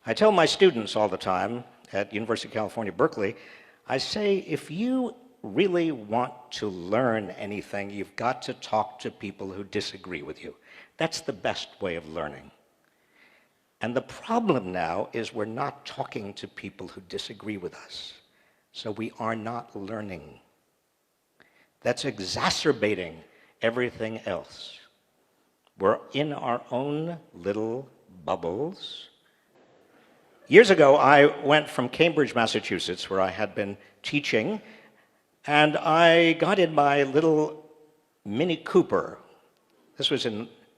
I tell my students all the time at University of California, Berkeley, I say, if you really want to learn anything, you've got to talk to people who disagree with you. That's the best way of learning. And the problem now is we're not talking to people who disagree with us. So we are not learning. That's exacerbating everything else. We're in our own little bubbles. Years ago, I went from Cambridge, Massachusetts, where I had been teaching, and I got in my little Mini Cooper. This was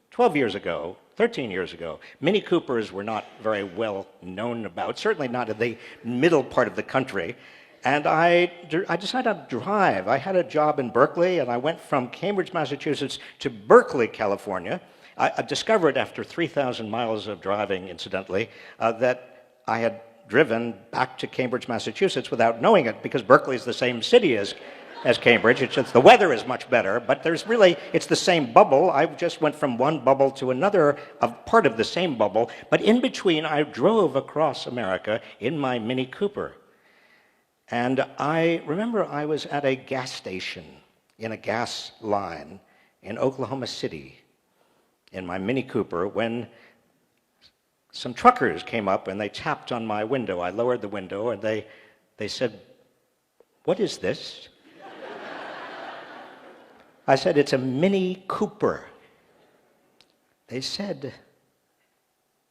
12 years ago, 13 years ago. Mini Coopers were not very well known about, certainly not in the middle part of the country. And I decided to drive. I had a job in Berkeley, and I went from Cambridge, Massachusetts to Berkeley, California. I discovered after 3,000 miles of driving, incidentally, that I had driven back to Cambridge, Massachusetts without knowing it, because Berkeley is the same city as Cambridge. It's just the weather is much better, but it's the same bubble. I just went from one bubble to another, part of the same bubble, but in between I drove across America in my Mini Cooper. And I remember I was at a gas station in a gas line in Oklahoma City in my Mini Cooper when some truckers came up and they tapped on my window. I lowered the window and they said, "What is this?" I said, "It's a Mini Cooper." They said,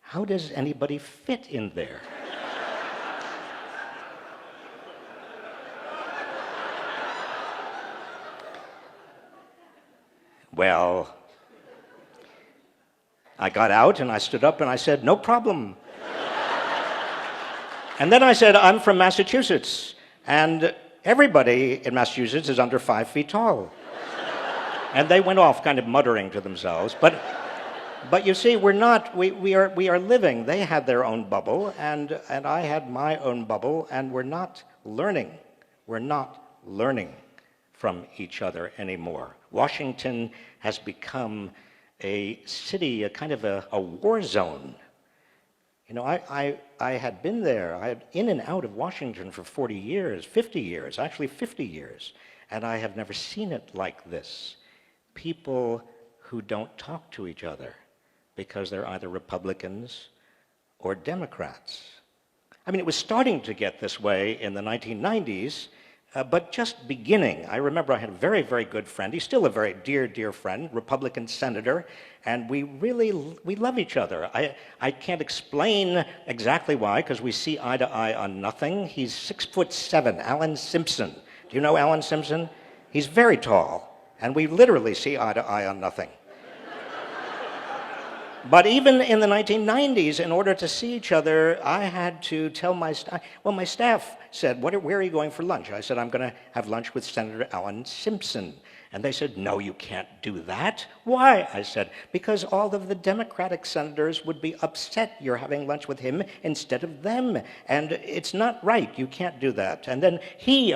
"How does anybody fit in there?" Well, I got out and I stood up and I said, "No problem." And then I said, "I'm from Massachusetts, and everybody in Massachusetts is under 5 feet tall." And they went off kind of muttering to themselves. But you see, we are living. They had their own bubble, and I had my own bubble, and we're not learning. We're not learning from each other anymore. Washington has become a city, a kind of a war zone. You know, I had been there. I had in and out of Washington for 40 years, 50 years, actually 50 years, and I have never seen it like this. People who don't talk to each other because they're either Republicans or Democrats. I mean, it was starting to get this way in the 1990s, but just beginning. I remember I had a very, very good friend. He's still a very dear, dear friend, Republican senator, and we love each other. I can't explain exactly why, because we see eye to eye on nothing. He's 6'7", Alan Simpson. Do you know Alan Simpson? He's very tall, and we literally see eye to eye on nothing. But even in the 1990s, in order to see each other, I had to tell my staff. Well, my staff said, where are you going for lunch? I said, "I'm going to have lunch with Senator Alan Simpson." And they said, "No, you can't do that." "Why?" I said, "Because all of the Democratic senators would be upset you're having lunch with him instead of them. And it's not right. You can't do that." And then he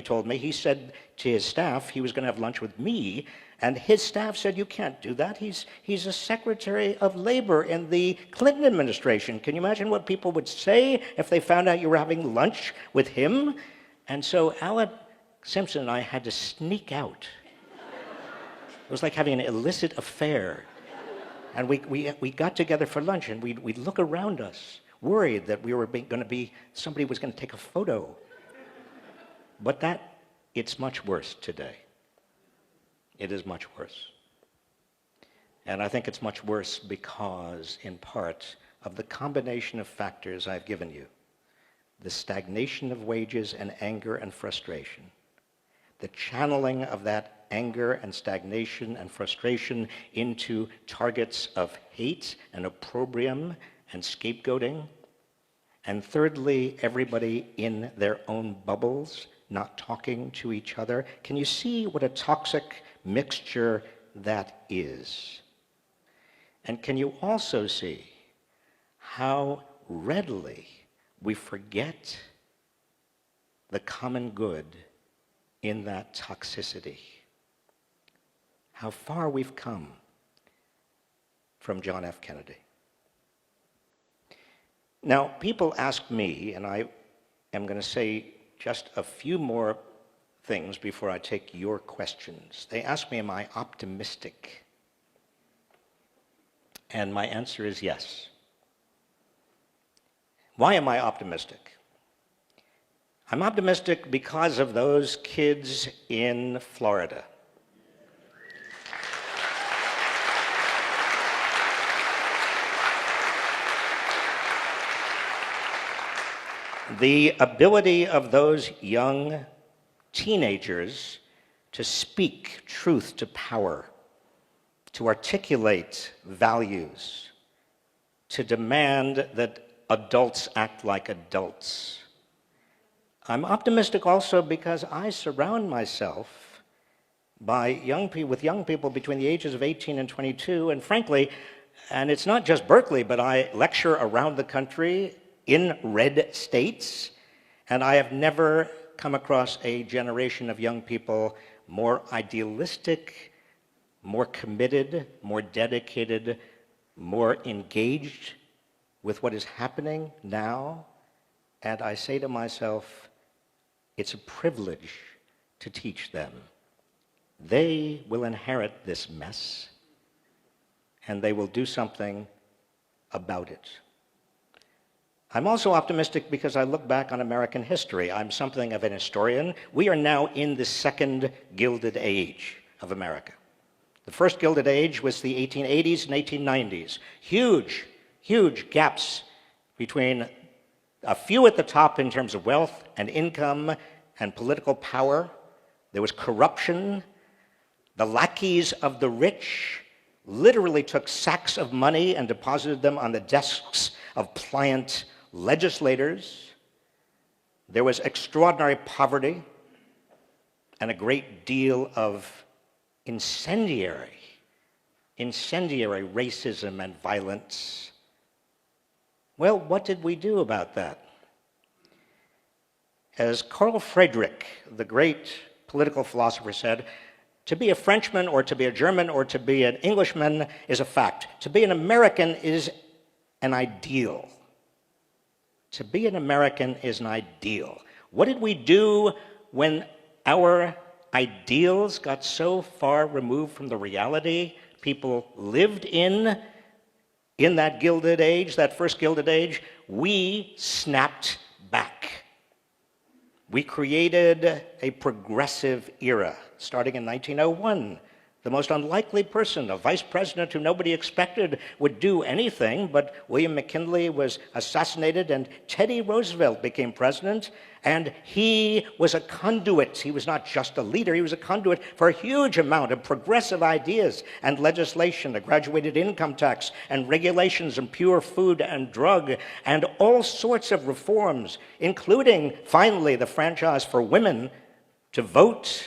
told me, he said to his staff he was going to have lunch with me. And his staff said, "You can't do that. He's a Secretary of Labor in the Clinton administration. Can you imagine what people would say if they found out you were having lunch with him?" And so Alan Simpson and I had to sneak out. It was like having an illicit affair. And we got together for lunch, and we'd look around us, worried that we were somebody was going to take a photo. But it's much worse today. It is much worse. And I think it's much worse because, in part, of the combination of factors I've given you. The stagnation of wages and anger and frustration. The channeling of that anger and stagnation and frustration into targets of hate and opprobrium and scapegoating. And thirdly, everybody in their own bubbles, not talking to each other. Can you see what a toxic mixture that is? And can you also see how readily we forget the common good in that toxicity? How far we've come from John F. Kennedy. Now, people ask me, and I am going to say just a few more things before I take your questions. They ask me, am I optimistic? And my answer is yes. Why am I optimistic? I'm optimistic because of those kids in Florida. The ability of those young teenagers to speak truth to power, to articulate values, to demand that adults act like adults. I'm optimistic also because I surround myself with young people between the ages of 18 and 22, and frankly, and it's not just Berkeley, but I lecture around the country in red states, and I have never come across a generation of young people more idealistic, more committed, more dedicated, more engaged with what is happening now. And I say to myself, it's a privilege to teach them. They will inherit this mess, and they will do something about it. I'm also optimistic because I look back on American history. I'm something of an historian. We are now in the second Gilded Age of America. The first Gilded Age was the 1880s and 1890s. Huge gaps between a few at the top in terms of wealth and income and political power. There was corruption. The lackeys of the rich literally took sacks of money and deposited them on the desks of pliant legislators. There was extraordinary poverty and a great deal of incendiary racism and violence. Well, what did we do about that? As Carl Friedrich, the great political philosopher, said, to be a Frenchman or to be a German or to be an Englishman is a fact. To be an American is an ideal. To be an American is an ideal. What did we do when our ideals got so far removed from the reality people lived in that Gilded Age, that first Gilded Age? We snapped back. We created a progressive era, starting in 1901. The most unlikely person, a vice president who nobody expected would do anything, but William McKinley was assassinated and Teddy Roosevelt became president, and he was a conduit. He was not just a leader, he was a conduit for a huge amount of progressive ideas and legislation, a graduated income tax and regulations and pure food and drug and all sorts of reforms, including, finally, the franchise for women to vote.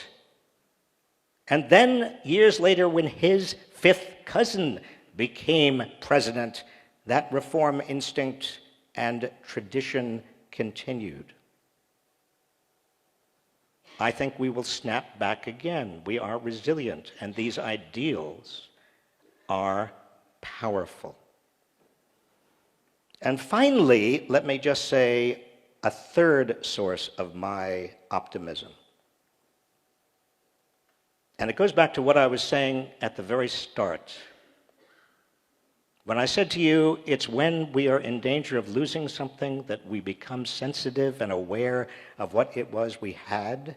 And then, years later, when his fifth cousin became president, that reform instinct and tradition continued. I think we will snap back again. We are resilient, and these ideals are powerful. And finally, let me just say a third source of my optimism. And it goes back to what I was saying at the very start. When I said to you, it's when we are in danger of losing something that we become sensitive and aware of what it was we had.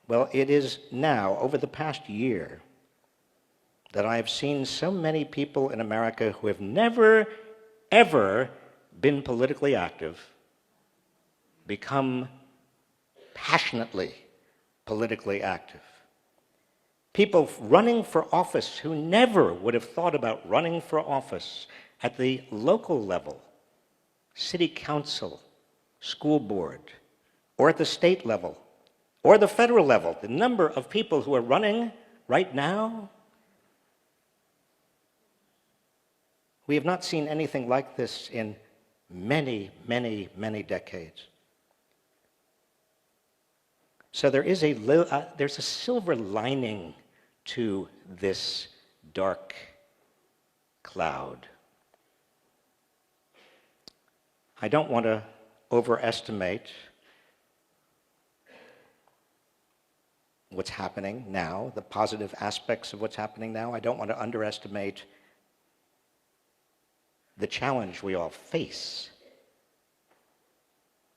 Well, it is now, over the past year, that I have seen so many people in America who have never, ever been politically active become passionately politically active. People running for office who never would have thought about running for office at the local level, city council, school board, or at the state level, or the federal level. The number of people who are running right now, we have not seen anything like this in many, many, many decades. So there's a silver lining to this dark cloud. I don't want to overestimate what's happening now, the positive aspects of what's happening now. I don't want to underestimate the challenge we all face.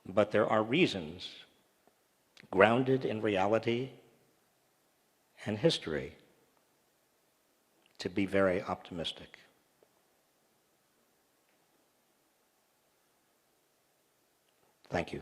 But there are reasons, grounded in reality and history, to be very optimistic. Thank you.